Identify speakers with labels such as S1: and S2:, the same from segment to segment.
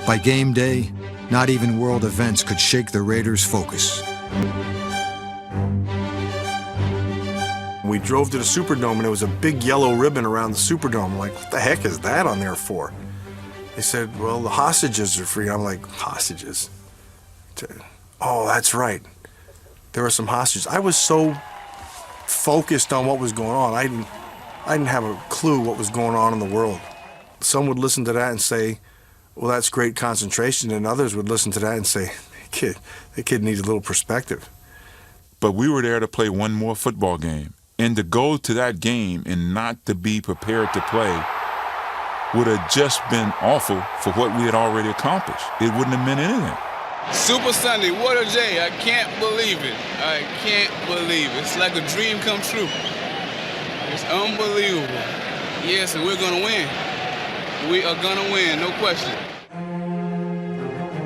S1: By game day, not even world events could shake the Raiders' focus.
S2: We drove to the Superdome, and there was a big yellow ribbon around the Superdome. I'm like, what the heck is that on there for? They said, well, the hostages are free. I'm like, hostages? Oh, that's right. There were some hostages. I was so focused on what was going on. I didn't have a clue what was going on in the world. Some would listen to that and say, well, that's great concentration, and others would listen to that and say, the kid needs a little perspective.
S3: But we were there to play one more football game. And to go to that game and not to be prepared to play would have just been awful for what we had already accomplished. It wouldn't have meant anything.
S4: Super Sunday, what a day. I can't believe it. I can't believe it. It's like a dream come true. It's unbelievable. Yes, and we're going to win. We are going to win, no question.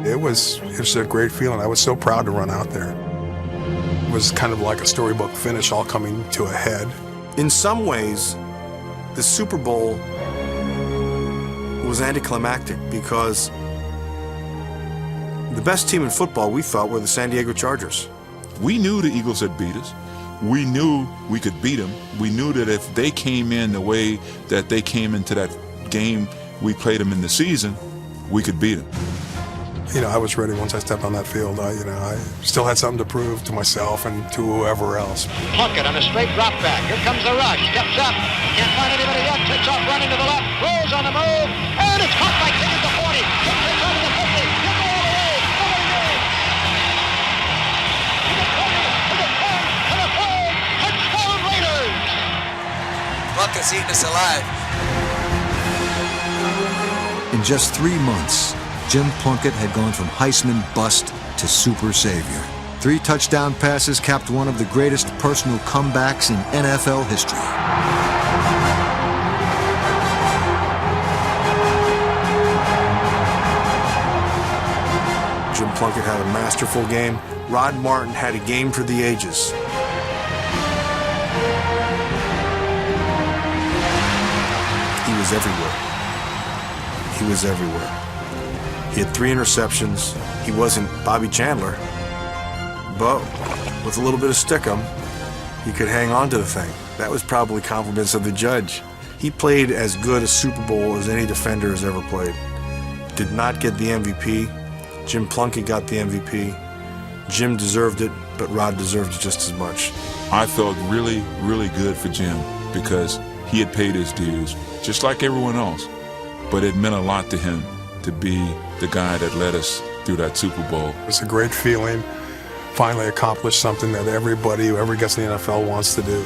S5: It was a great feeling. I was so proud to run out there. It was kind of like a storybook finish all coming to a head.
S2: In some ways, the Super Bowl was anticlimactic because the best team in football, we thought, were the San Diego Chargers.
S3: We knew the Eagles had beat us. We knew we could beat them. We knew that if they came in the way that they came into that game we played them in the season, we could beat them.
S5: You know, I was ready once I stepped on that field. I still had something to prove to myself and to whoever else.
S6: Plunkett on a straight drop back. Here comes the rush. Steps up. Can't find anybody yet. Takes off running to the left. Rolls on the move. And it's caught by King at the 40. Takes over the 50. He'll go all the way. Nobody knows. To the 20. To the 10. To the 5. Touchdown Raiders.
S7: Plunkett's eating us alive.
S1: In just 3 months, Jim Plunkett had gone from Heisman bust to super savior. 3 touchdown passes capped one of the greatest personal comebacks in NFL history.
S2: Jim Plunkett had a masterful game. Rod Martin had a game for the ages. He was everywhere. He was everywhere. He had 3 interceptions. He wasn't Bobby Chandler, but with a little bit of stickum, he could hang on to the thing. That was probably compliments of the judge. He played as good a Super Bowl as any defender has ever played. Did not get the MVP. Jim Plunkett got the MVP. Jim deserved it, but Rod deserved it just as much.
S3: I felt really, really good for Jim because he had paid his dues, just like everyone else. But it meant a lot to him to be the guy that led us through that Super Bowl.
S5: It's a great feeling. Finally accomplished something that everybody who ever gets in the NFL wants to do.